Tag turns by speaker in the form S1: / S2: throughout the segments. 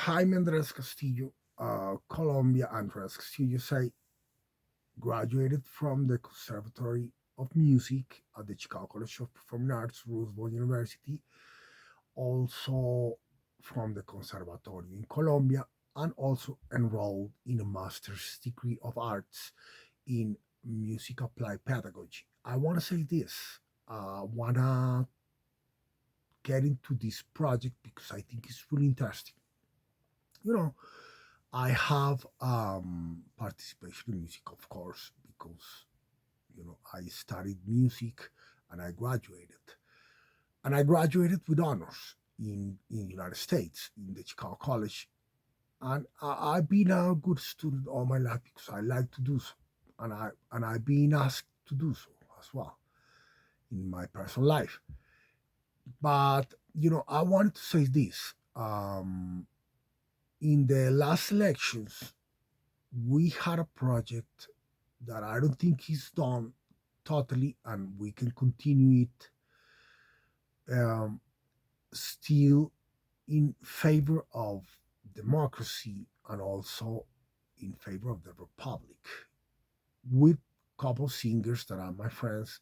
S1: I'm Andres Castillo, Colombia. Andres Castillo, I graduated from the Conservatory of Music at the Chicago College of Performing Arts, Roosevelt University, also from the Conservatory in Colombia, and also enrolled in a master's degree of arts in music applied pedagogy. I want to say this. I want to get into this project because I think it's really interesting. You know, I have participation in music, of course, because I studied music and I graduated with honors in the United States in the Chicago College, and I've been a good student all my life because I like to do so, and I've been asked to do so as well in my personal life. But I wanted to say this. In the last elections, we had a project that I don't think is done totally, and we can continue it um, still in favor of democracy and also in favor of the republic with couple singers that are my friends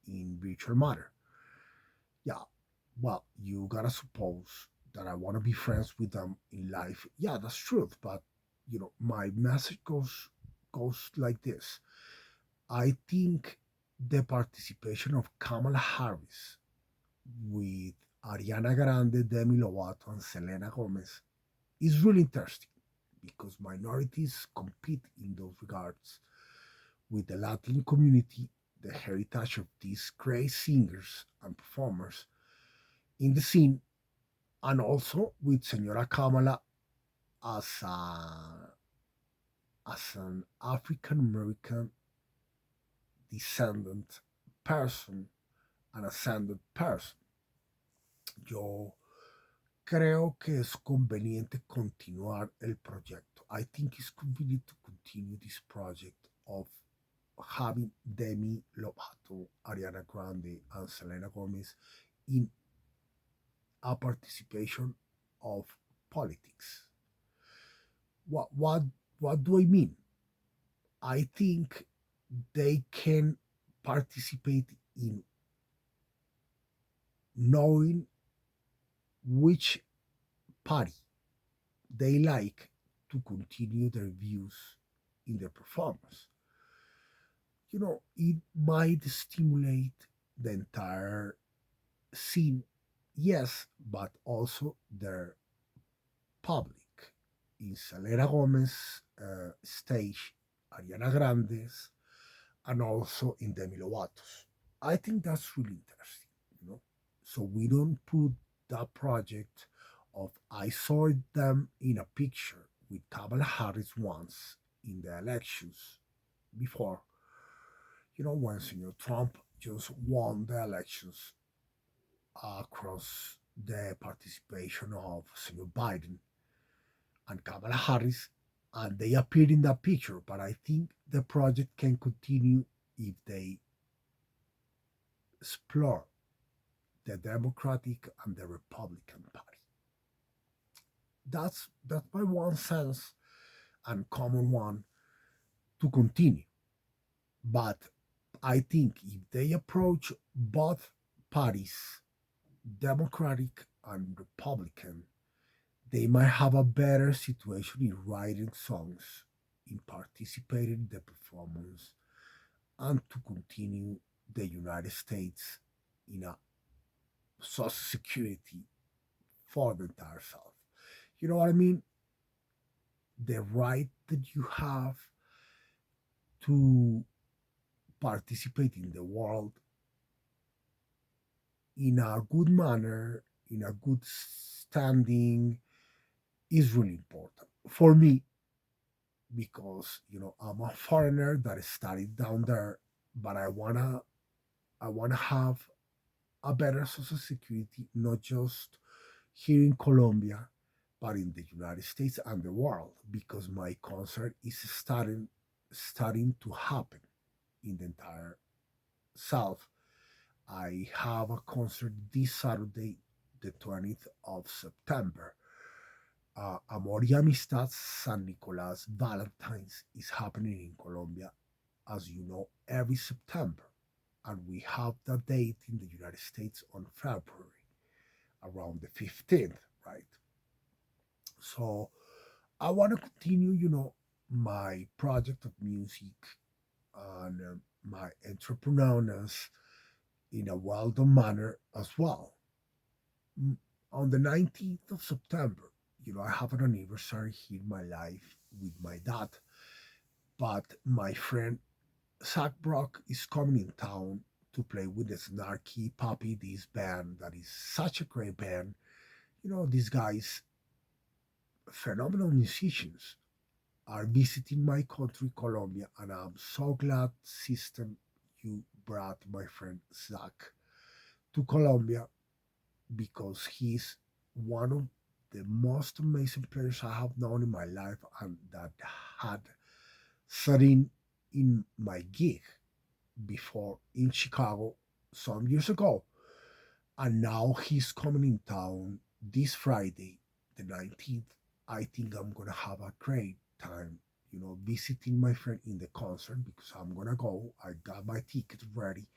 S1: in virtual matter. Yeah, well, you gotta suppose that I want to be friends with them in life. Yeah, that's truth, but my message goes like this. I think the participation of Kamala Harris with Ariana Grande, Demi Lovato, and Selena Gomez is really interesting because minorities compete in those regards with the Latin community, the heritage of these great singers and performers in the scene, and also with Senora Kamala as an African American descendant person, an ascendant person. Yo creo que es conveniente continuar el proyecto. I think it's convenient to continue this project of having Demi Lovato, Ariana Grande, and Selena Gomez in a participation of politics. What do I mean? I think they can participate in knowing which party they like to continue their views in their performance. It might stimulate the entire scene, yes, but also their public. In Selena Gomez stage, Ariana Grande's, and also in Demi Lovato's. I think that's really interesting, you know. So we don't put that project of I saw them in a picture with Kamala Harris once in the elections before, when Senator Trump just won the elections across the participation of Senator Biden and Kamala Harris, and they appeared in that picture. But I think the project can continue if they explore the Democratic and the Republican Party. That's my one sense and common one to continue. But I think if they approach both parties, Democratic and Republican, they might have a better situation in writing songs, in participating in the performance, and to continue the United States in a social security for the entire South. You know what I mean? The right that you have to participate in the world in a good manner, in a good standing, is really important for me because I'm a foreigner that studied down there, but I wanna have a better social security, not just here in Colombia, but in the United States and the world, because my concert is starting to happen in the entire South. I have a concert this Saturday, the 20th of September, Amor y Amistad San Nicolas Valentine's is happening in Colombia, as you know, every September. And we have the date in the United States on February, around the 15th, right? So I want to continue, my project of music and my entrepreneurness in a well done manner as well. Mm, On the 19th of September, I have an anniversary here in my life with my dad, but my friend Zach Brock is coming in town to play with the Snarky Puppy, this band that is such a great band. These guys, phenomenal musicians, are visiting my country, Colombia, and I'm so glad, system, you brought my friend Zach to Colombia because he's one of the most amazing players I have known in my life and that had sat in my gig before in Chicago some years ago. And now he's coming in town this Friday, the 19th. I think I'm going to have a great time, visiting my friend in the concert because I'm going to go. I got my tickets ready.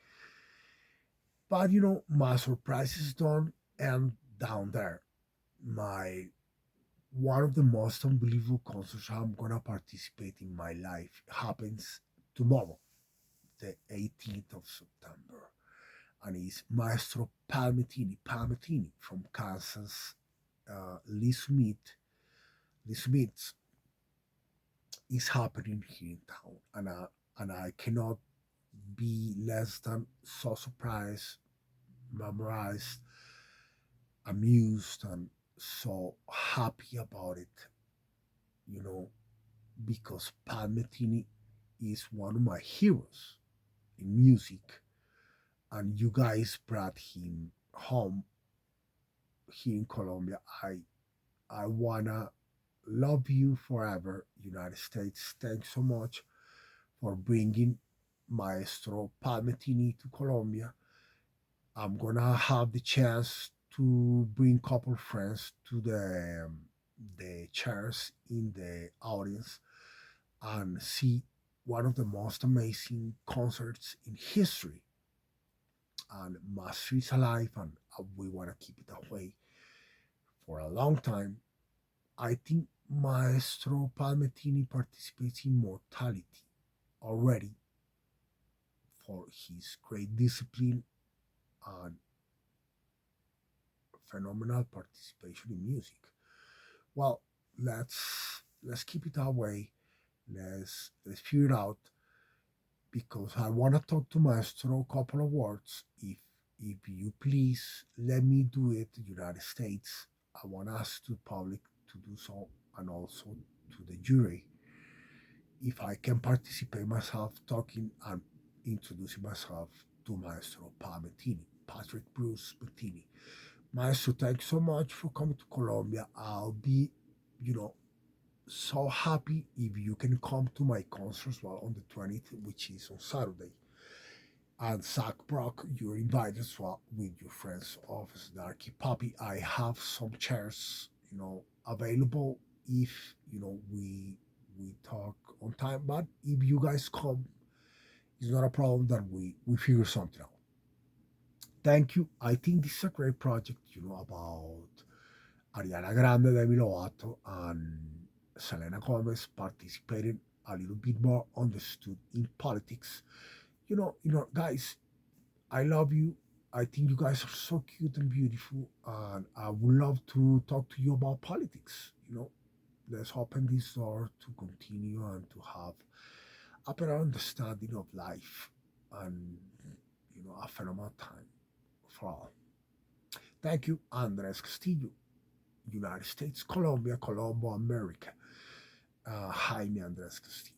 S1: But, my surprises don't end down there. My One of the most unbelievable concerts I'm going to participate in my life happens tomorrow, the 18th of September. And it's Maestro Palmettini from Kansas, Lee Smith. Lee Smith is happening here in town. And I cannot be less than so surprised, memorized, amused, and so happy about it, you know, because Palmettini is one of my heroes in music, and you guys brought him home here in Colombia. I wanna love you forever, United States. Thanks so much for bringing Maestro Palmettini to Colombia. I'm gonna have the chance to bring couple friends to the chairs in the audience and see one of the most amazing concerts in history. And Master is alive, and we want to keep it that way for a long time. I think Maestro Palmettini participates in mortality already for his great discipline and phenomenal participation in music. Well, let's keep it that way. Let's figure it out because I want to talk to Maestro a couple of words. If you please let me do it, United States, I want us to public to do so, and also to the jury. If I can participate myself talking and introducing myself to Maestro Palmettini, Patrick Bruce Bettini. Maestro, thanks so much for coming to Colombia. I'll be, you know, so happy if you can come to my concert as well on the 20th, which is on Saturday. And Zach Brock, you're invited as well with your friends of Snarky Puppy. I have some chairs, available if we talk on time. But if you guys come, it's not a problem that we figure something out. Thank you. I think this is a great project, about Ariana Grande, Demi Lovato, and Selena Gomez participating a little bit more understood in politics. Guys, I love you. I think you guys are so cute and beautiful, and I would love to talk to you about politics. Let's open this door to continue and to have a better understanding of life and a phenomenal time for all. Thank you, Andres Castillo, United States, Colombia, Colombo, America. Jaime Andres Castillo.